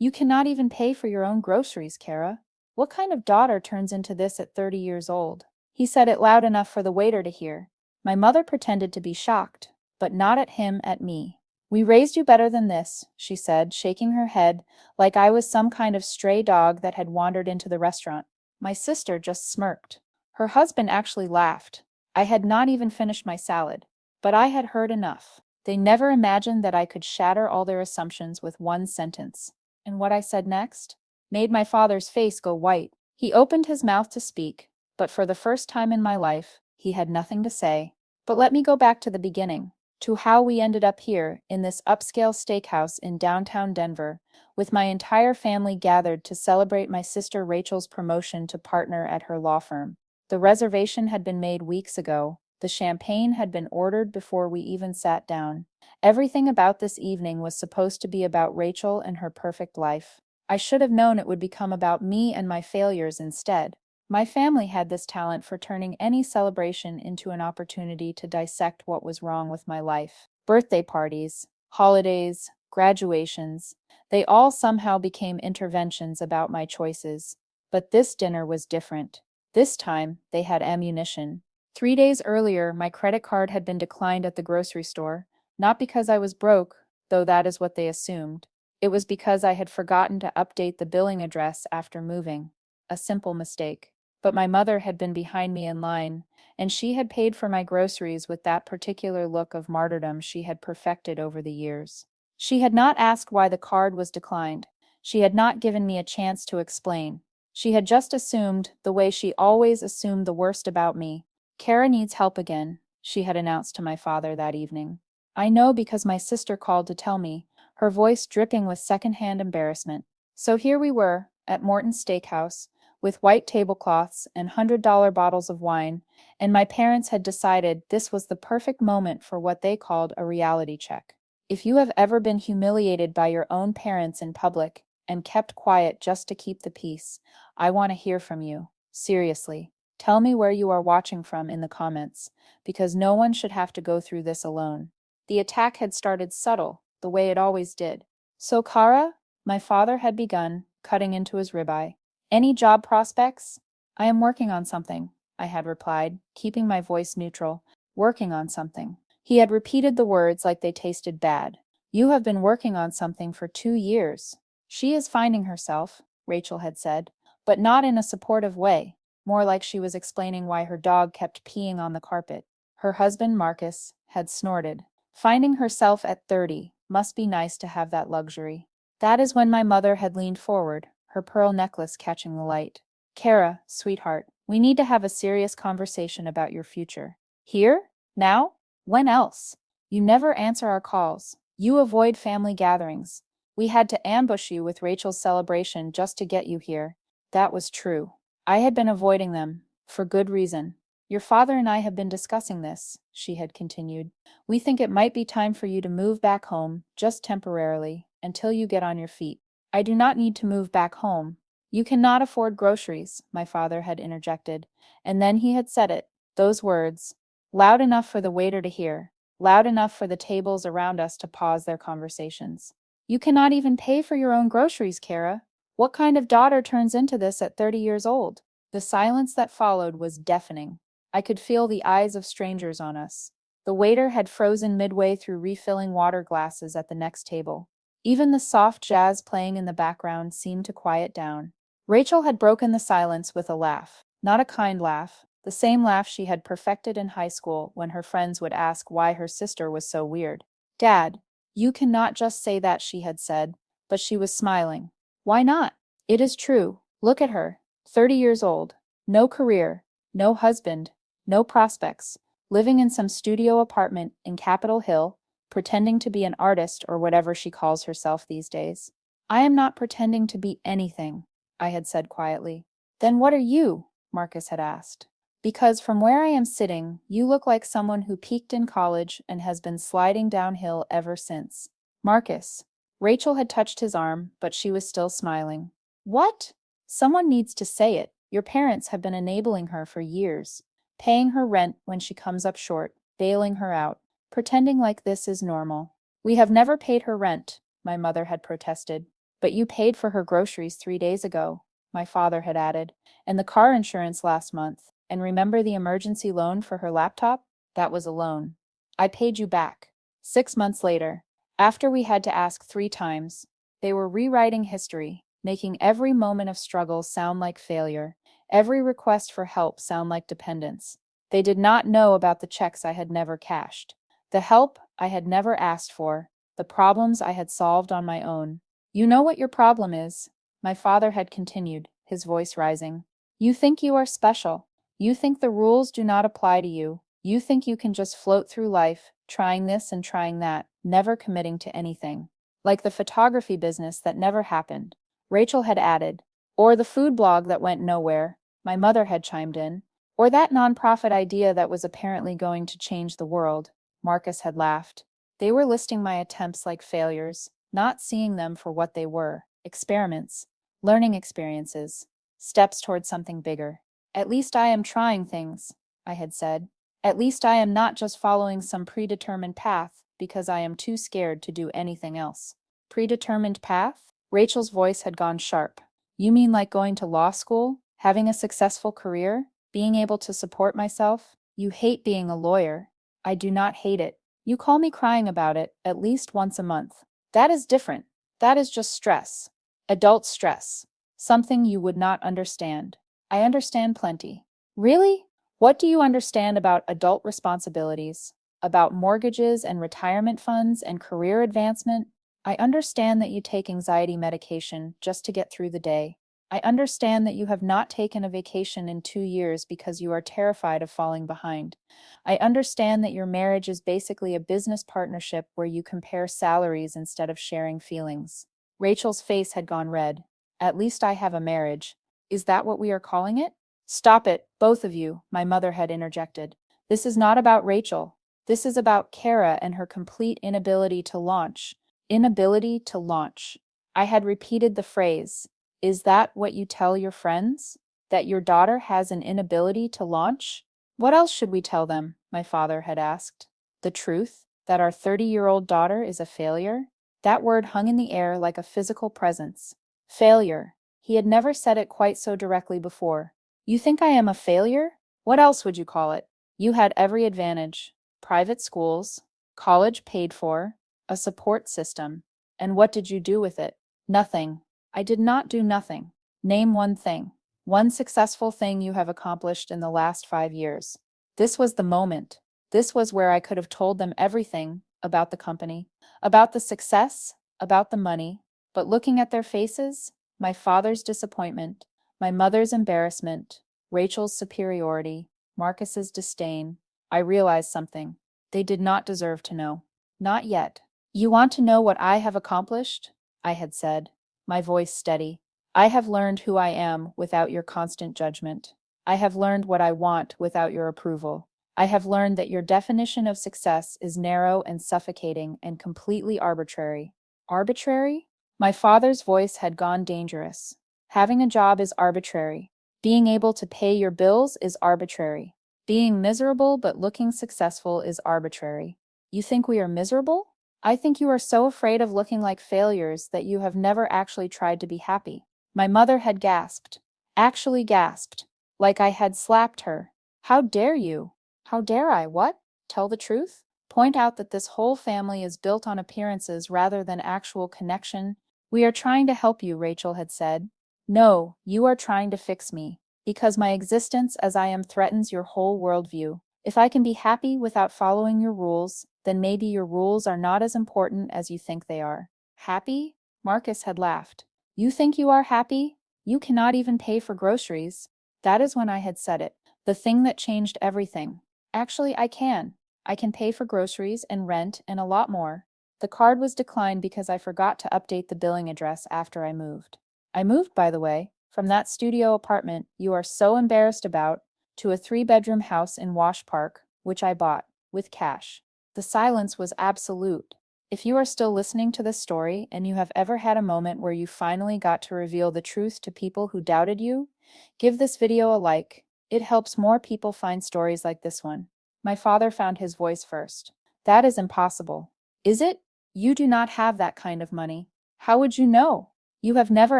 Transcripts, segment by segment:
You cannot even pay for your own groceries, Kara. What kind of daughter turns into this at 30 years old? He said it loud enough for the waiter to hear. My mother pretended to be shocked, but not at him, at me. We raised you better than this, she said, shaking her head like I was some kind of stray dog that had wandered into the restaurant. My sister just smirked. Her husband actually laughed. I had not even finished my salad, but I had heard enough. They never imagined that I could shatter all their assumptions with one sentence. And what I said next made my father's face go white. He opened his mouth to speak, but for the first time in my life, he had nothing to say. But let me go back to the beginning, to how we ended up here in this upscale steakhouse in downtown Denver, with my entire family gathered to celebrate my sister Rachel's promotion to partner at her law firm. The reservation had been made weeks ago. The champagne had been ordered before we even sat down. Everything about this evening was supposed to be about Rachel and her perfect life. I should have known it would become about me and my failures instead. My family had this talent for turning any celebration into an opportunity to dissect what was wrong with my life. Birthday parties, holidays, graduations, they all somehow became interventions about my choices. But this dinner was different. This time, they had ammunition. 3 days earlier, my credit card had been declined at the grocery store, not because I was broke, though that is what they assumed. It was because I had forgotten to update the billing address after moving. A simple mistake. But my mother had been behind me in line, and she had paid for my groceries with that particular look of martyrdom she had perfected over the years. She had not asked why the card was declined. She had not given me a chance to explain. She had just assumed, the way she always assumed the worst about me. Kara needs help again, she had announced to my father that evening. I know because my sister called to tell me, her voice dripping with second-hand embarrassment. So here we were, at Morton's Steakhouse, with white tablecloths and $100 bottles of wine, and my parents had decided this was the perfect moment for what they called a reality check. If you have ever been humiliated by your own parents in public and kept quiet just to keep the peace, I want to hear from you. Seriously. Tell me where you are watching from in the comments, because no one should have to go through this alone. The attack had started subtle, the way it always did. So, Kara, my father had begun, cutting into his ribeye. Any job prospects? I am working on something, I had replied, keeping my voice neutral. Working on something. He had repeated the words like they tasted bad. You have been working on something for 2 years. She is finding herself, Rachel had said, but not in a supportive way, more like she was explaining why her dog kept peeing on the carpet. Her husband, Marcus, had snorted. Finding herself at 30 must be nice to have that luxury. That is when my mother had leaned forward, her pearl necklace catching the light. Kara, sweetheart, we need to have a serious conversation about your future. Here? Now? When else? You never answer our calls. You avoid family gatherings. We had to ambush you with Rachel's celebration just to get you here. That was true. I had been avoiding them, for good reason. Your father and I have been discussing this, she had continued. We think it might be time for you to move back home, just temporarily, until you get on your feet. I do not need to move back home. You cannot afford groceries, my father had interjected, and then he had said it, those words, loud enough for the waiter to hear, loud enough for the tables around us to pause their conversations. You cannot even pay for your own groceries, Kara. What kind of daughter turns into this at 30 years old? The silence that followed was deafening. I could feel the eyes of strangers on us. The waiter had frozen midway through refilling water glasses at the next table. Even the soft jazz playing in the background seemed to quiet down. Rachel had broken the silence with a laugh. Not a kind laugh, the same laugh she had perfected in high school when her friends would ask why her sister was so weird. Dad, you cannot just say that, she had said, but she was smiling. Why not? It is true. Look at her. 30 years old. No career. No husband. No prospects. Living in some studio apartment in Capitol Hill, pretending to be an artist or whatever she calls herself these days. I am not pretending to be anything, I had said quietly. Then what are you? Marcus had asked. Because from where I am sitting, you look like someone who peaked in college and has been sliding downhill ever since. Marcus. Rachel had touched his arm, but she was still smiling. What? Someone needs to say it. Your parents have been enabling her for years, paying her rent when she comes up short, bailing her out, pretending like this is normal. We have never paid her rent, my mother had protested. But you paid for her groceries 3 days ago, my father had added, and the car insurance last month. And remember the emergency loan for her laptop? That was a loan. I paid you back. 6 months later, after we had to ask 3 times, they were rewriting history, making every moment of struggle sound like failure, every request for help sound like dependence. They did not know about the checks I had never cashed, the help I had never asked for, the problems I had solved on my own. You know what your problem is, my father had continued, his voice rising. You think you are special. You think the rules do not apply to you. You think you can just float through life, trying this and trying that, never committing to anything. Like the photography business that never happened, Rachel had added, or the food blog that went nowhere, my mother had chimed in, or that nonprofit idea that was apparently going to change the world, Marcus had laughed. They were listing my attempts like failures, not seeing them for what they were, experiments, learning experiences, steps toward something bigger. At least I am trying things, I had said. At least I am not just following some predetermined path because I am too scared to do anything else. Predetermined path? Rachel's voice had gone sharp. You mean like going to law school, having a successful career, being able to support myself? You hate being a lawyer. I do not hate it. You call me crying about it at least once a month. That is different. That is just stress. Adult stress. Something you would not understand. I understand plenty. Really? What do you understand about adult responsibilities? About mortgages and retirement funds and career advancement? I understand that you take anxiety medication just to get through the day. I understand that you have not taken a vacation in 2 years because you are terrified of falling behind. I understand that your marriage is basically a business partnership where you compare salaries instead of sharing feelings. Rachel's face had gone red. At least I have a marriage. Is that what we are calling it? Stop it, both of you, my mother had interjected. This is not about Rachel. This is about Kara and her complete inability to launch. Inability to launch. I had repeated the phrase. Is that what you tell your friends? That your daughter has an inability to launch? What else should we tell them? My father had asked. The truth? That our 30-year-old daughter is a failure? That word hung in the air like a physical presence. Failure. He had never said it quite so directly before. You think I am a failure? What else would you call it? You had every advantage. Private schools, college paid for, a support system. And what did you do with it? Nothing. I did not do nothing. Name one thing. One successful thing you have accomplished in the last 5 years. This was the moment. This was where I could have told them everything about the company, about the success, about the money. But looking at their faces, my father's disappointment, my mother's embarrassment, Rachel's superiority, Marcus's disdain, I realized something. They did not deserve to know. Not yet. You want to know what I have accomplished? I had said, my voice steady. I have learned who I am without your constant judgment. I have learned what I want without your approval. I have learned that your definition of success is narrow and suffocating and completely arbitrary. Arbitrary? My father's voice had gone dangerous. Having a job is arbitrary. Being able to pay your bills is arbitrary. Being miserable but looking successful is arbitrary. You think we are miserable? I think you are so afraid of looking like failures that you have never actually tried to be happy. My mother had gasped. Actually gasped. Like I had slapped her. How dare you? How dare I? What? Tell the truth? Point out that this whole family is built on appearances rather than actual connection? We are trying to help you, Rachel had said. No, you are trying to fix me. Because my existence as I am threatens your whole worldview. If I can be happy without following your rules, then maybe your rules are not as important as you think they are. Happy? Marcus had laughed. You think you are happy? You cannot even pay for groceries. That is when I had said it. The thing that changed everything. Actually, I can. I can pay for groceries and rent and a lot more. The card was declined because I forgot to update the billing address after I moved. I moved, by the way, from that studio apartment you are so embarrassed about to a 3-bedroom house in Wash Park, which I bought, with cash. The silence was absolute. If you are still listening to this story and you have ever had a moment where you finally got to reveal the truth to people who doubted you, give this video a like. It helps more people find stories like this one. My father found his voice first. That is impossible. Is it? You do not have that kind of money. How would you know? You have never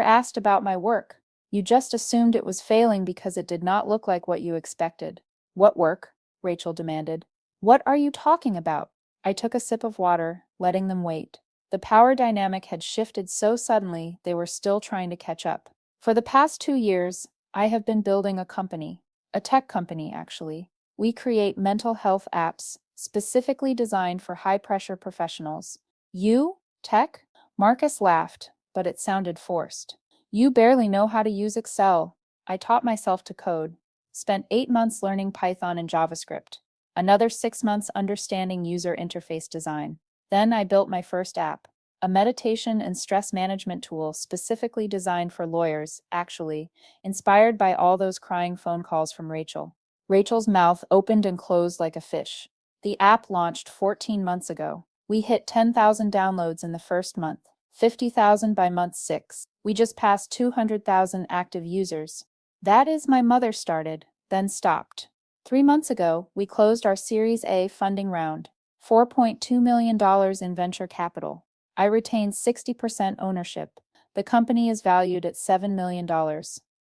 asked about my work. You just assumed it was failing because it did not look like what you expected. What work? Rachel demanded. What are you talking about? I took a sip of water, letting them wait. The power dynamic had shifted so suddenly they were still trying to catch up. For the past 2 years, I have been building a company. A tech company, actually. We create mental health apps specifically designed for high-pressure professionals. You? Tech? Marcus laughed, but it sounded forced. You barely know how to use Excel. I taught myself to code. Spent 8 months learning Python and JavaScript. Another 6 months understanding user interface design. Then I built my first app, a meditation and stress management tool specifically designed for lawyers, actually, inspired by all those crying phone calls from Rachel. Rachel's mouth opened and closed like a fish. The app launched 14 months ago. We hit 10,000 downloads in the first month, 50,000 by month 6. We just passed 200,000 active users. That is, my mother started, then stopped. 3 months ago, we closed our Series A funding round, $4.2 million in venture capital. I retained 60% ownership. The company is valued at $7 million.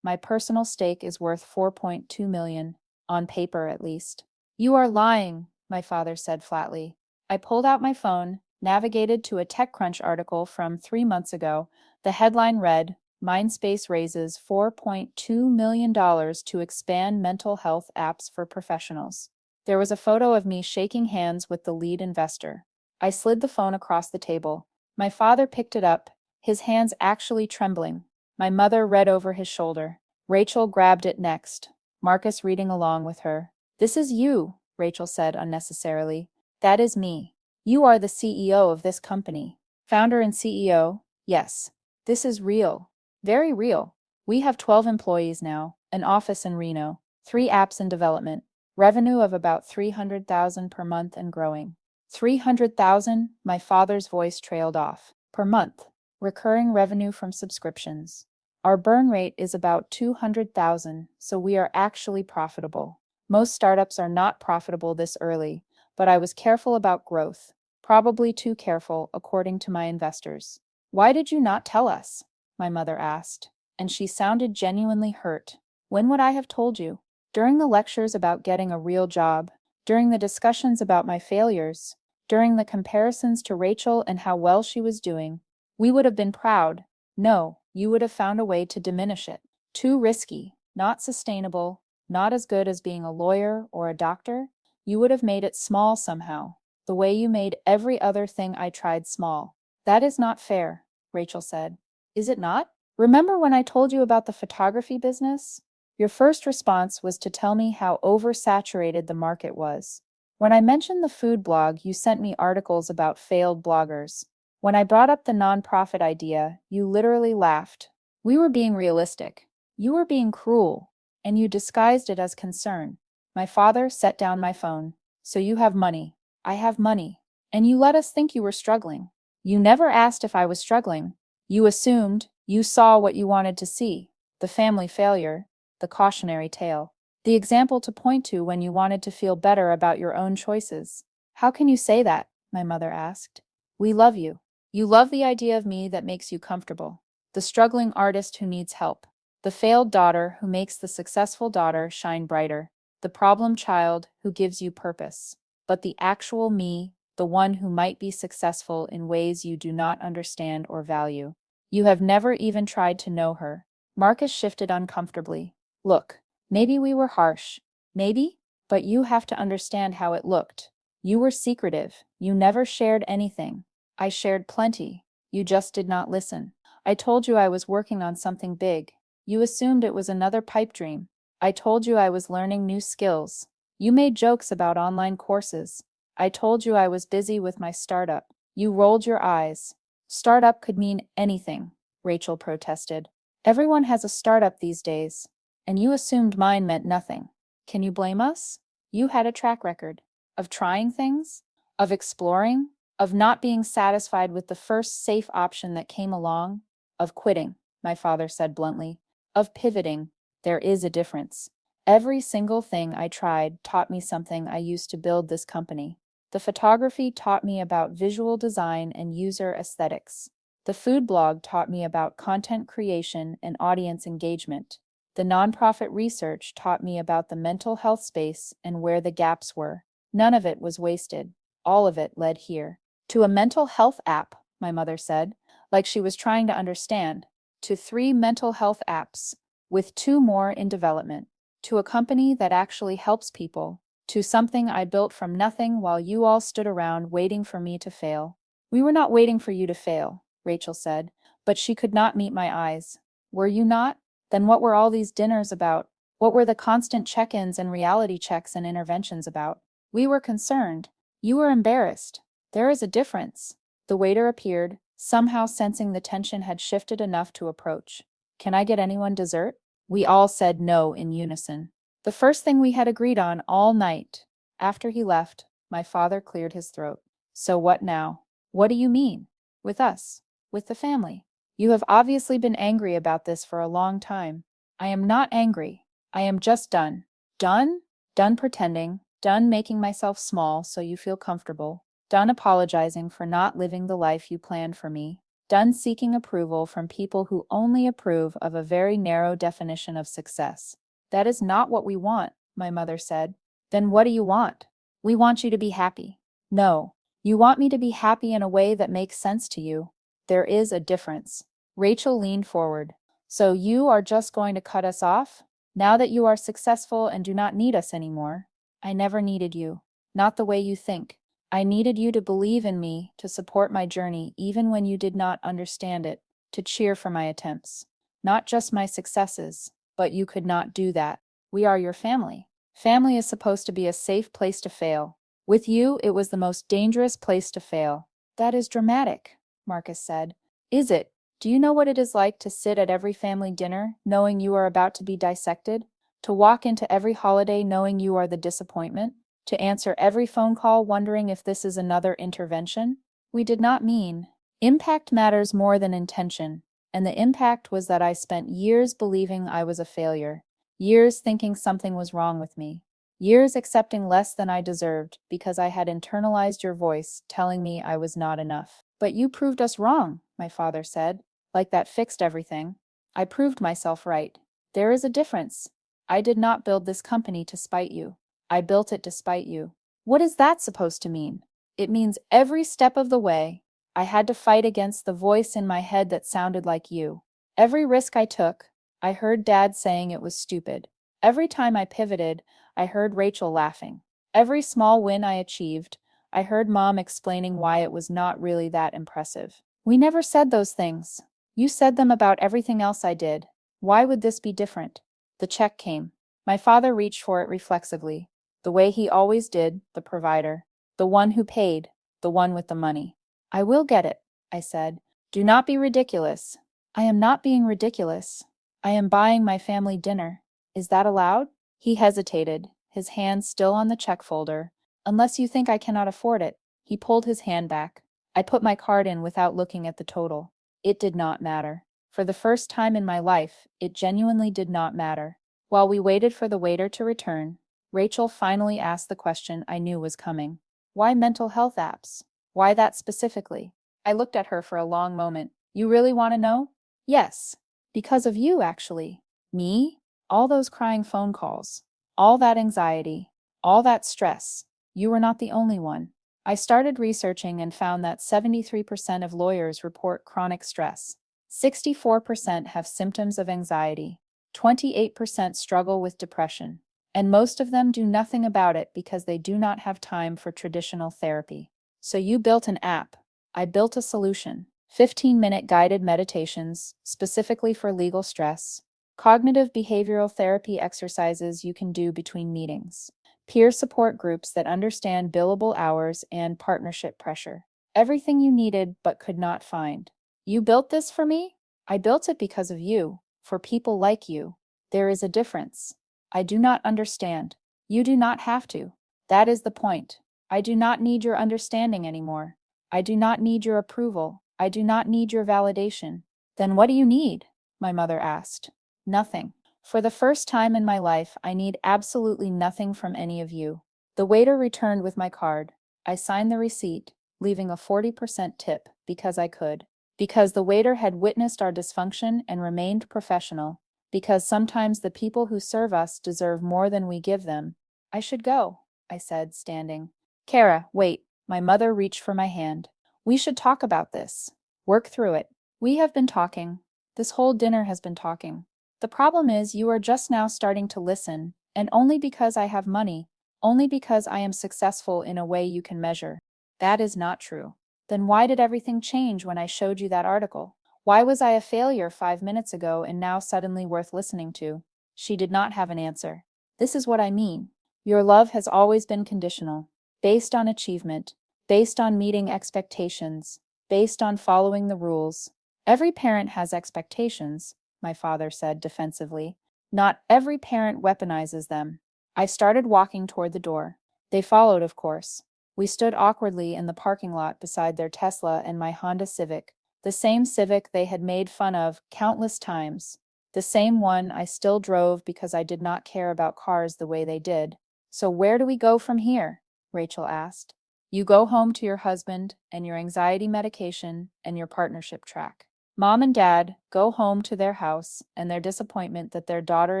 My personal stake is worth $4.2 million, on paper at least. You are lying, my father said flatly. I pulled out my phone, navigated to a TechCrunch article from 3 months ago. The headline read, Mindspace raises $4.2 million to expand mental health apps for professionals. There was a photo of me shaking hands with the lead investor. I slid the phone across the table. My father picked it up, his hands actually trembling. My mother read over his shoulder. Rachel grabbed it next, Marcus reading along with her. This is you, Rachel said unnecessarily. That is me. You are the CEO of this company. Founder and CEO, yes. This is real. Very real. We have 12 employees now, an office in Reno, 3 apps in development, revenue of about $300,000 per month and growing. 300,000, my father's voice trailed off. Per month. Recurring revenue from subscriptions. Our burn rate is about 200,000, so we are actually profitable. Most startups are not profitable this early, but I was careful about growth. Probably too careful, according to my investors. Why did you not tell us? My mother asked, and she sounded genuinely hurt. When would I have told you? During the lectures about getting a real job, during the discussions about my failures, during the comparisons to Rachel and how well she was doing, we would have been proud. No, you would have found a way to diminish it. Too risky, not sustainable, not as good as being a lawyer or a doctor. You would have made it small somehow, the way you made every other thing I tried small. That is not fair, Rachel said. Is it not? Remember when I told you about the photography business? Your first response was to tell me how oversaturated the market was. When I mentioned the food blog, you sent me articles about failed bloggers. When I brought up the nonprofit idea, you literally laughed. We were being realistic. You were being cruel, and you disguised it as concern. My father set down my phone. So you have money. I have money. And you let us think you were struggling. You never asked if I was struggling. You assumed, you saw what you wanted to see, the family failure, the cautionary tale, the example to point to when you wanted to feel better about your own choices. How can you say that? My mother asked. We love you. You love the idea of me that makes you comfortable, the struggling artist who needs help, the failed daughter who makes the successful daughter shine brighter, the problem child who gives you purpose. But the actual me, the one who might be successful in ways you do not understand or value. You have never even tried to know her. Marcus shifted uncomfortably. Look, maybe we were harsh. Maybe? But you have to understand how it looked. You were secretive. You never shared anything. I shared plenty. You just did not listen. I told you I was working on something big. You assumed it was another pipe dream. I told you I was learning new skills. You made jokes about online courses. I told you I was busy with my startup. You rolled your eyes. Startup could mean anything, Rachel protested. Everyone has a startup these days, and you assumed mine meant nothing. Can you blame us? You had a track record of trying things, of exploring, of not being satisfied with the first safe option that came along, of quitting, my father said bluntly, of pivoting. There is a difference. Every single thing I tried taught me something I used to build this company. The photography taught me about visual design and user aesthetics. The food blog taught me about content creation and audience engagement. The nonprofit research taught me about the mental health space and where the gaps were. None of it was wasted. All of it led here. To a mental health app, my mother said, like she was trying to understand. To 3 mental health apps, with 2 more in development. To a company that actually helps people. To something I built from nothing while you all stood around waiting for me to fail. We were not waiting for you to fail, Rachel said, but she could not meet my eyes. Were you not? Then what were all these dinners about? What were the constant check-ins and reality checks and interventions about? We were concerned. You were embarrassed. There is a difference. The waiter appeared, somehow sensing the tension had shifted enough to approach. Can I get anyone dessert? We all said no in unison. The first thing we had agreed on all night. After he left, my father cleared his throat. So what now? What do you mean? With us? With the family? You have obviously been angry about this for a long time. I am not angry. I am just done. Done? Done pretending. Done making myself small so you feel comfortable. Done apologizing for not living the life you planned for me. Done seeking approval from people who only approve of a very narrow definition of success. That is not what we want, my mother said. Then what do you want? We want you to be happy. No, you want me to be happy in a way that makes sense to you. There is a difference. Rachel leaned forward. So you are just going to cut us off? Now that you are successful and do not need us anymore? I never needed you. Not the way you think. I needed you to believe in me, to support my journey even when you did not understand it, to cheer for my attempts. Not just my successes, but you could not do that. We are your family. Family is supposed to be a safe place to fail. With you, it was the most dangerous place to fail. That is dramatic, Marcus said. Is it? Do you know what it is like to sit at every family dinner, knowing you are about to be dissected? To walk into every holiday knowing you are the disappointment? To answer every phone call wondering if this is another intervention? We did not mean. Impact matters more than intention, and the impact was that I spent years believing I was a failure, years thinking something was wrong with me, years accepting less than I deserved because I had internalized your voice telling me I was not enough. But you proved us wrong, my father said, like that fixed everything. I proved myself right. There is a difference. I did not build this company to spite you. I built it despite you. What is that supposed to mean? It means every step of the way, I had to fight against the voice in my head that sounded like you. Every risk I took, I heard Dad saying it was stupid. Every time I pivoted, I heard Rachel laughing. Every small win I achieved, I heard Mom explaining why it was not really that impressive. We never said those things. You said them about everything else I did. Why would this be different? The check came. My father reached for it reflexively, the way he always did, the provider, the one who paid, the one with the money. I will get it, I said. Do not be ridiculous. I am not being ridiculous. I am buying my family dinner. Is that allowed? He hesitated, his hand still on the check folder. Unless you think I cannot afford it. He pulled his hand back. I put my card in without looking at the total. It did not matter. For the first time in my life, it genuinely did not matter. While we waited for the waiter to return, Rachel finally asked the question I knew was coming. Why mental health apps? Why that specifically? I looked at her for a long moment. You really want to know? Yes. Because of you, actually. Me? All those crying phone calls. All that anxiety. All that stress. You were not the only one. I started researching and found that 73% of lawyers report chronic stress. 64% have symptoms of anxiety. 28% struggle with depression. And most of them do nothing about it because they do not have time for traditional therapy. So you built an app. I built a solution. 15-minute guided meditations, specifically for legal stress. Cognitive behavioral therapy exercises you can do between meetings. Peer support groups that understand billable hours and partnership pressure. Everything you needed but could not find. You built this for me? I built it because of you, for people like you. There is a difference. I do not understand. You do not have to. That is the point. I do not need your understanding anymore. I do not need your approval. I do not need your validation. Then what do you need? My mother asked. Nothing. For the first time in my life, I need absolutely nothing from any of you. The waiter returned with my card. I signed the receipt, leaving a 40% tip because I could. Because the waiter had witnessed our dysfunction and remained professional. Because sometimes the people who serve us deserve more than we give them. I should go, I said, standing. Kara, wait. My mother reached for my hand. We should talk about this. Work through it. We have been talking. This whole dinner has been talking. The problem is you are just now starting to listen, and only because I have money, only because I am successful in a way you can measure. That is not true. Then why did everything change when I showed you that article? Why was I a failure 5 minutes ago and now suddenly worth listening to? She did not have an answer. This is what I mean. Your love has always been conditional, based on achievement, based on meeting expectations, based on following the rules. Every parent has expectations, my father said defensively. Not every parent weaponizes them. I started walking toward the door. They followed, of course. We stood awkwardly in the parking lot beside their Tesla and my Honda Civic, the same Civic they had made fun of countless times, the same one I still drove because I did not care about cars the way they did. So where do we go from here? Rachel asked. You go home to your husband and your anxiety medication and your partnership track. Mom and Dad go home to their house and their disappointment that their daughter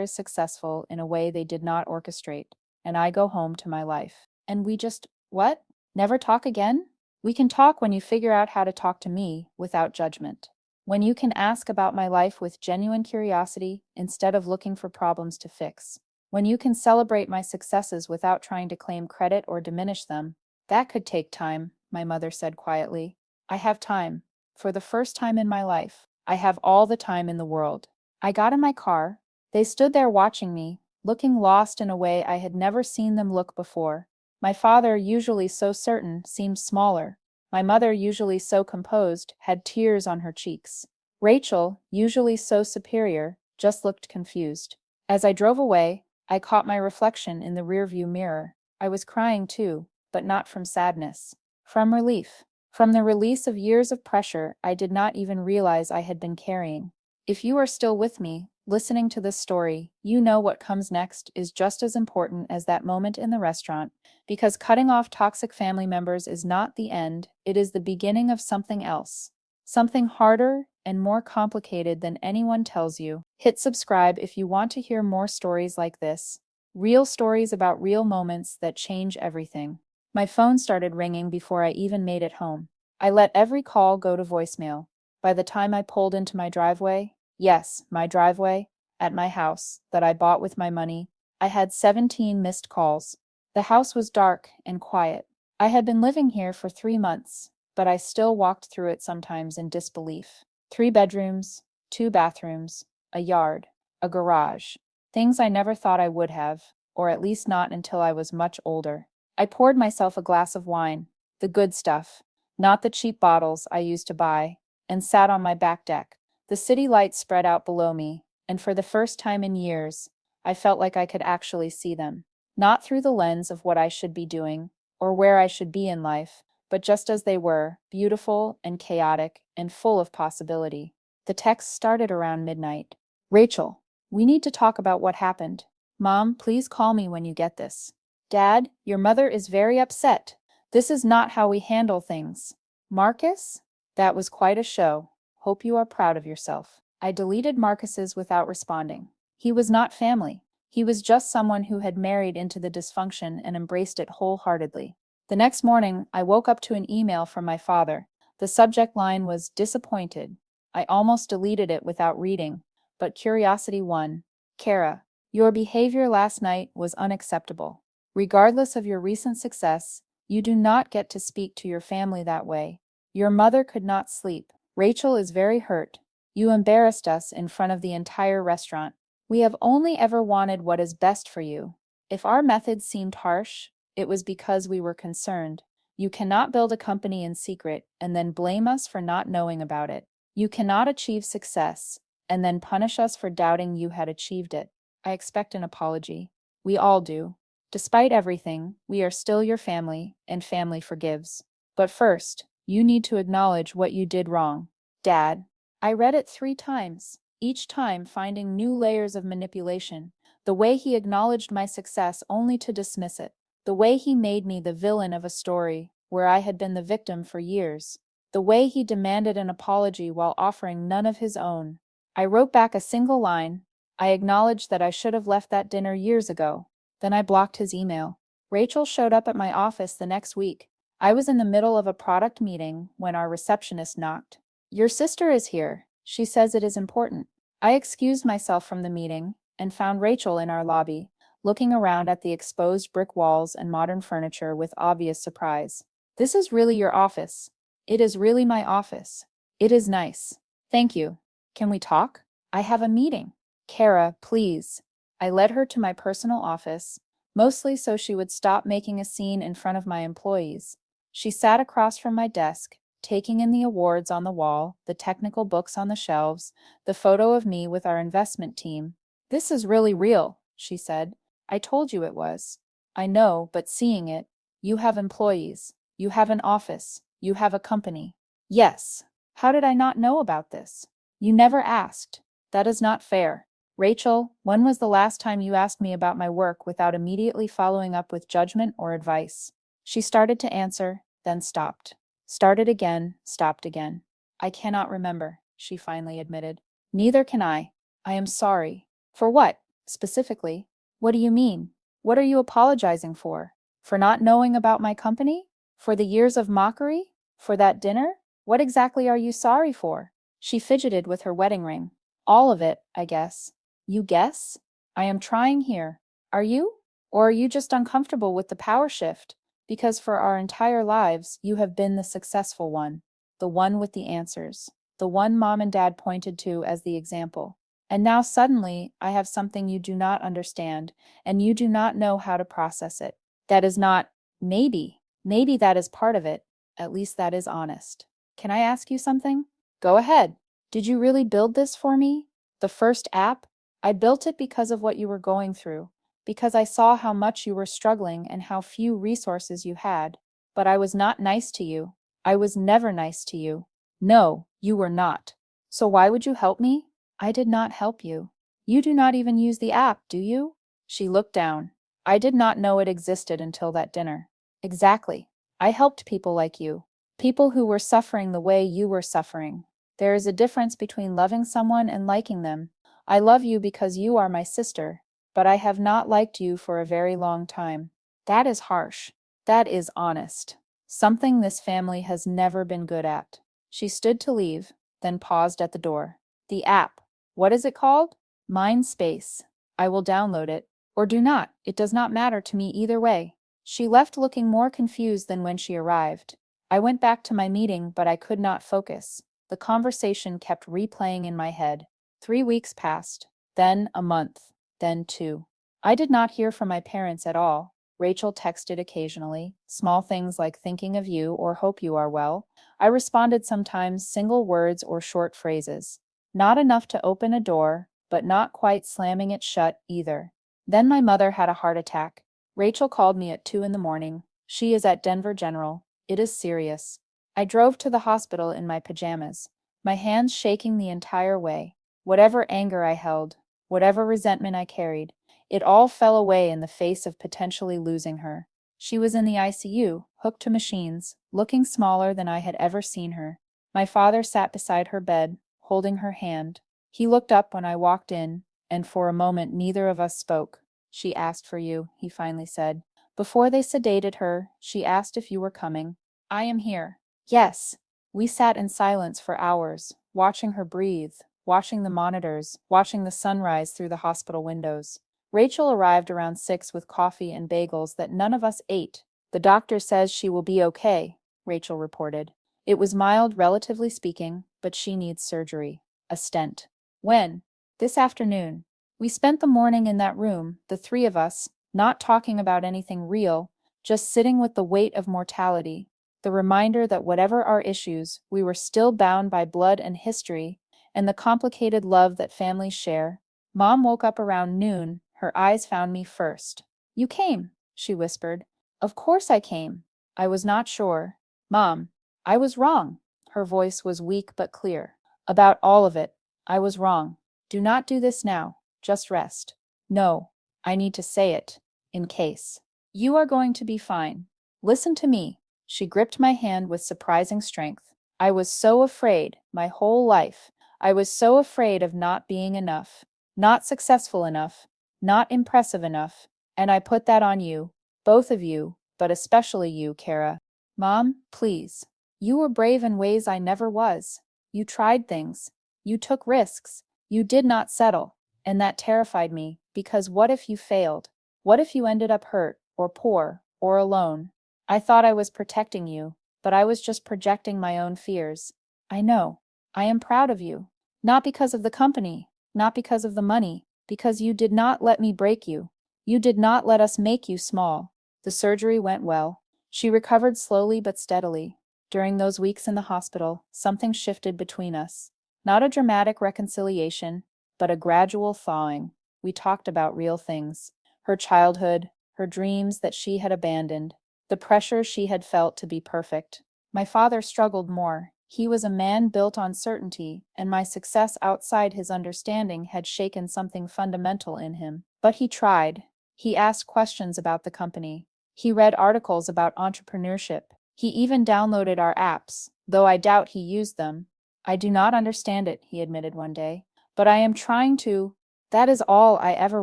is successful in a way they did not orchestrate, and I go home to my life. And we just, what? Never talk again? We can talk when you figure out how to talk to me without judgment. When you can ask about my life with genuine curiosity instead of looking for problems to fix. When you can celebrate my successes without trying to claim credit or diminish them. That could take time, my mother said quietly. I have time. For the first time in my life, I have all the time in the world. I got in my car. They stood there watching me, looking lost in a way I had never seen them look before. My father, usually so certain, seemed smaller. My mother, usually so composed, had tears on her cheeks. Rachel, usually so superior, just looked confused. As I drove away, I caught my reflection in the rearview mirror. I was crying too, but not from sadness. From relief. From the release of years of pressure I did not even realize I had been carrying. If you are still with me, listening to this story, you know what comes next is just as important as that moment in the restaurant, because cutting off toxic family members is not the end, it is the beginning of something else. Something harder and more complicated than anyone tells you. Hit subscribe if you want to hear more stories like this. Real stories about real moments that change everything. My phone started ringing before I even made it home. I let every call go to voicemail. By the time I pulled into my driveway, yes, my driveway, at my house, that I bought with my money, I had 17 missed calls. The house was dark and quiet. I had been living here for 3 months, but I still walked through it sometimes in disbelief. 3 bedrooms, 2 bathrooms, a yard, a garage. Things I never thought I would have, or at least not until I was much older. I poured myself a glass of wine, the good stuff, not the cheap bottles I used to buy, and sat on my back deck. The city lights spread out below me, and for the first time in years, I felt like I could actually see them. Not through the lens of what I should be doing, or where I should be in life, but just as they were, beautiful and chaotic and full of possibility. The text started around midnight. Rachel, we need to talk about what happened. Mom, please call me when you get this. Dad, your mother is very upset. This is not how we handle things. Marcus? That was quite a show. Hope you are proud of yourself. I deleted Marcus's without responding. He was not family. He was just someone who had married into the dysfunction and embraced it wholeheartedly. The next morning, I woke up to an email from my father. The subject line was disappointed. I almost deleted it without reading, but curiosity won. Kara, your behavior last night was unacceptable. Regardless of your recent success, you do not get to speak to your family that way. Your mother could not sleep. Rachel is very hurt. You embarrassed us in front of the entire restaurant. We have only ever wanted what is best for you. If our methods seemed harsh, it was because we were concerned. You cannot build a company in secret and then blame us for not knowing about it. You cannot achieve success and then punish us for doubting you had achieved it. I expect an apology. We all do. Despite everything, we are still your family, and family forgives. But first, you need to acknowledge what you did wrong. Dad, I read it 3 times, each time finding new layers of manipulation. The way he acknowledged my success only to dismiss it. The way he made me the villain of a story where I had been the victim for years. The way he demanded an apology while offering none of his own. I wrote back a single line. I acknowledged that I should have left that dinner years ago. Then I blocked his email. Rachel showed up at my office the next week. I was in the middle of a product meeting when our receptionist knocked. "Your sister is here. She says it is important." I excused myself from the meeting and found Rachel in our lobby, looking around at the exposed brick walls and modern furniture with obvious surprise. "This is really your office." "It is really my office. It is nice. Thank you. Can we talk?" "I have a meeting." "Kara, please." I led her to my personal office, mostly so she would stop making a scene in front of my employees. She sat across from my desk, taking in the awards on the wall, the technical books on the shelves, the photo of me with our investment team. "This is really real," she said. "I told you it was." "I know, but seeing it, you have employees, you have an office, you have a company." "Yes. How did I not know about this?" "You never asked. That is not fair." "Rachel, when was the last time you asked me about my work without immediately following up with judgment or advice?" She started to answer, then stopped. Started again, stopped again. "I cannot remember," she finally admitted. "Neither can I. I am sorry." "For what, specifically?" "What do you mean? What are you apologizing for? For not knowing about my company? For the years of mockery? For that dinner? What exactly are you sorry for?" She fidgeted with her wedding ring. "All of it, I guess." "You guess?" "I am trying here. Are you? Or are you just uncomfortable with the power shift? Because for our entire lives, you have been the successful one, the one with the answers, the one mom and dad pointed to as the example. And now suddenly, I have something you do not understand, and you do not know how to process it. That is not, maybe that is part of it. At least that is honest. Can I ask you something?" "Go ahead." "Did you really build this for me? The first app?" "I built it because of what you were going through, because I saw how much you were struggling and how few resources you had. But I was not nice to you. I was never nice to you. No, you were not. So why would you help me?" "I did not help you. You do not even use the app, do you?" She looked down. "I did not know it existed until that dinner." "Exactly. I helped people like you. People who were suffering the way you were suffering. There is a difference between loving someone and liking them. I love you because you are my sister, but I have not liked you for a very long time." "That is harsh. That is honest. Something this family has never been good at." She stood to leave, then paused at the door. "The app. What is it called?" "Mindspace. I will download it. Or do not. It does not matter to me either way." She left looking more confused than when she arrived. I went back to my meeting, but I could not focus. The conversation kept replaying in my head. 3 weeks passed, then a month, then 2. I did not hear from my parents at all. Rachel texted occasionally, small things like thinking of you or hope you are well. I responded sometimes, single words or short phrases. Not enough to open a door, but not quite slamming it shut either. Then my mother had a heart attack. Rachel called me at 2 in the morning. She is at Denver General. It is serious. I drove to the hospital in my pajamas, my hands shaking the entire way. Whatever anger I held, whatever resentment I carried, it all fell away in the face of potentially losing her. She was in the ICU, hooked to machines, looking smaller than I had ever seen her. My father sat beside her bed, holding her hand. He looked up when I walked in, and for a moment neither of us spoke. "She asked for you," he finally said. "Before they sedated her, she asked if you were coming." "I am here." "Yes." We sat in silence for hours, watching her breathe, watching the monitors, watching the sunrise through the hospital windows. Rachel arrived around 6 with coffee and bagels that none of us ate. "The doctor says she will be okay," Rachel reported. "It was mild, relatively speaking, but she needs surgery. A stent." "When?" "This afternoon." We spent the morning in that room, the three of us, not talking about anything real, just sitting with the weight of mortality, the reminder that whatever our issues, we were still bound by blood and history, and the complicated love that families share. Mom woke up around noon. Her eyes found me first. "You came," she whispered. "Of course I came. I was not sure. Mom, I was wrong." Her voice was weak but clear. "About all of it. I was wrong. Do not do this now. Just rest." "No, I need to say it. In case. You are going to be fine. Listen to me." She gripped my hand with surprising strength. I was so afraid, my whole life. I was so afraid of not being enough, not successful enough, not impressive enough. And I put that on you, both of you, but especially you, Kara. Mom, please. You were brave in ways I never was. You tried things. You took risks. You did not settle. And that terrified me, because what if you failed? What if you ended up hurt, or poor, or alone? I thought I was protecting you, but I was just projecting my own fears. I know. I am proud of you. Not because of the company, not because of the money, because you did not let me break you. You did not let us make you small. The surgery went well. She recovered slowly but steadily. During those weeks in the hospital, something shifted between us. Not a dramatic reconciliation, but a gradual thawing. We talked about real things. Her childhood, her dreams that she had abandoned, the pressure she had felt to be perfect. My father struggled more. He was a man built on certainty, and my success outside his understanding had shaken something fundamental in him. But he tried. He asked questions about the company. He read articles about entrepreneurship. He even downloaded our apps, though I doubt he used them. I do not understand it, he admitted one day, but I am trying to. That is all I ever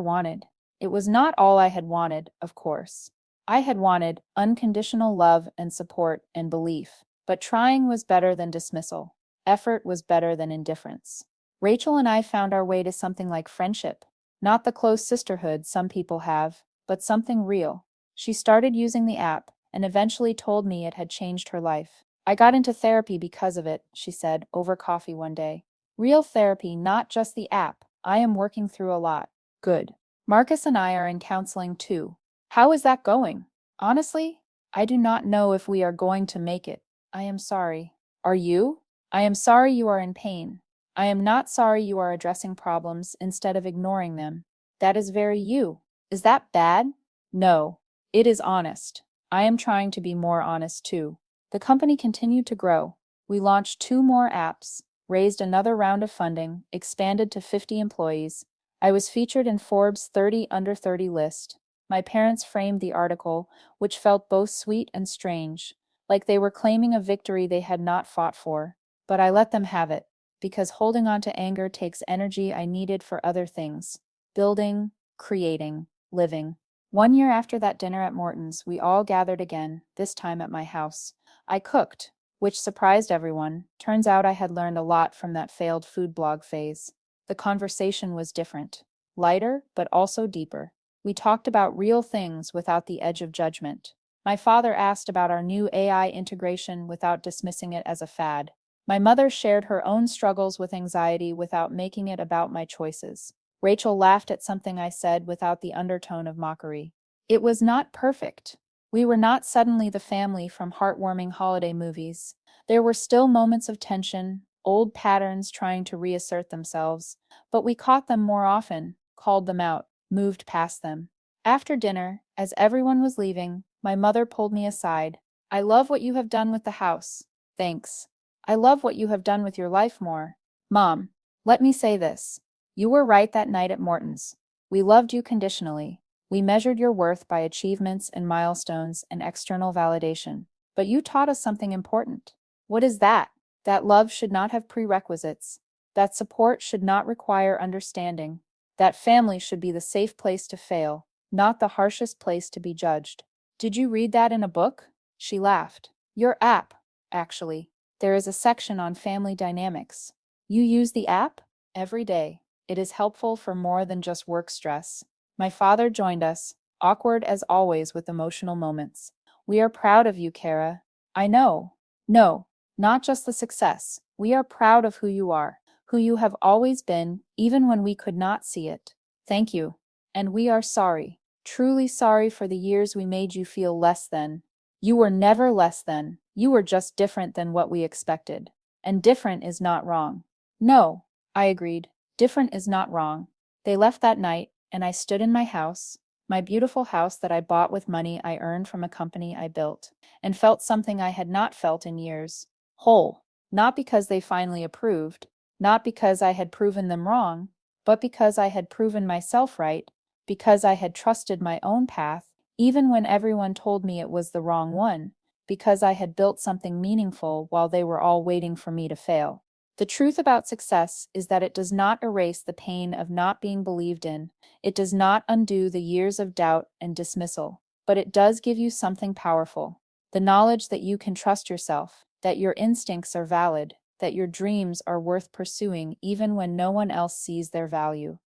wanted. It was not all I had wanted, of course. I had wanted unconditional love and support and belief, but trying was better than dismissal. Effort was better than indifference. Rachel and I found our way to something like friendship, not the close sisterhood some people have, but something real. She started using the app and eventually told me it had changed her life. I got into therapy because of it, she said, over coffee one day. Real therapy, not just the app. I am working through a lot. Good. Marcus and I are in counseling too. How is that going? Honestly, I do not know if we are going to make it. I am sorry. Are you? I am sorry you are in pain. I am not sorry you are addressing problems instead of ignoring them. That is very you. Is that bad? No. It is honest. I am trying to be more honest too. The company continued to grow. We launched 2 more apps, raised another round of funding, expanded to 50 employees. I was featured in Forbes' 30 Under 30 list. My parents framed the article, which felt both sweet and strange, like they were claiming a victory they had not fought for. But I let them have it, because holding on to anger takes energy I needed for other things: building, creating, living. 1 year after that dinner at Morton's, we all gathered again, this time at my house. I cooked, which surprised everyone. Turns out I had learned a lot from that failed food blog phase. The conversation was different, lighter, but also deeper. We talked about real things without the edge of judgment. My father asked about our new AI integration without dismissing it as a fad. My mother shared her own struggles with anxiety without making it about my choices. Rachel laughed at something I said without the undertone of mockery. It was not perfect. We were not suddenly the family from heartwarming holiday movies. There were still moments of tension, old patterns trying to reassert themselves, but we caught them more often, called them out, moved past them. After dinner, as everyone was leaving, my mother pulled me aside. I love what you have done with the house. Thanks. I love what you have done with your life more. Mom, let me say this. You were right that night at Morton's. We loved you conditionally. We measured your worth by achievements and milestones and external validation. But you taught us something important. What is that? That love should not have prerequisites. That support should not require understanding. That family should be the safe place to fail, not the harshest place to be judged. Did you read that in a book? She laughed. Your app, actually. There is a section on family dynamics. You use the app? Every day. It is helpful for more than just work stress. My father joined us, awkward as always with emotional moments. We are proud of you, Kara. I know. No, not just the success. We are proud of who you are, who you have always been, even when we could not see it. Thank you. And we are sorry, truly sorry for the years we made you feel less than. You were never less than. You were just different than what we expected. And different is not wrong. No, I agreed. Different is not wrong. They left that night, and I stood in my house, my beautiful house that I bought with money I earned from a company I built, and felt something I had not felt in years. Whole. Not because they finally approved, not because I had proven them wrong, but because I had proven myself right, because I had trusted my own path, even when everyone told me it was the wrong one, because I had built something meaningful while they were all waiting for me to fail. The truth about success is that it does not erase the pain of not being believed in, it does not undo the years of doubt and dismissal, but it does give you something powerful: the knowledge that you can trust yourself, that your instincts are valid, that your dreams are worth pursuing even when no one else sees their value.